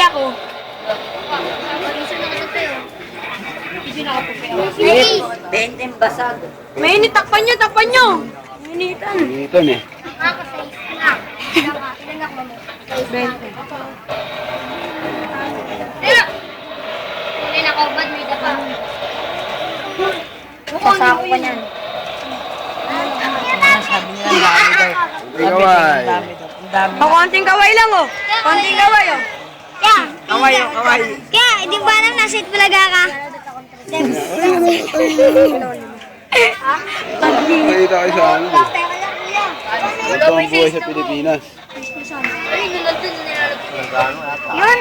ako. Benteng basag. Mainit, takpan nyo. Mainitan. Dito eh. Pasako pa niyan. Sabi nila ang dami daw. Ikaw ay. Ang dami. Konting kaway lang, oh. Konting kaway, oh. Kaway. Kaya, hindi ba nang nasa Itbulaga ka? Nakita kayo sa ano. Ito ang buhay sa Pilipinas. Yun!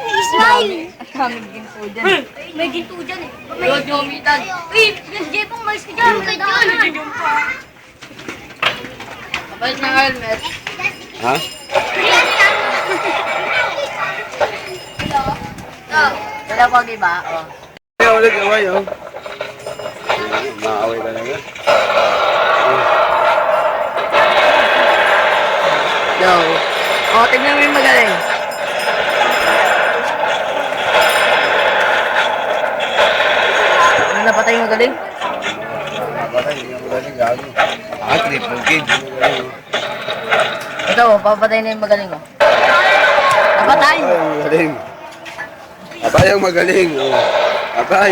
Ismail! Kaming ginto dyan. May ginto dyan eh. May jomitan. Uy! Yung Jepong, malis ka dyan. May daanan. Kapag ng helmet. Ha? Dala ko iba. Oh. Kaya ulit away oh. Maaway talaga. Yo. Oh, tignan mo yung magaling. Ano napatay yung magaling? Patay, hindi ako galing gago. Ah, triple kill. Ito, papatay na yung magaling oh. Napatay! Ay, ang magaling. Patay ang magaling. Oh. Patay.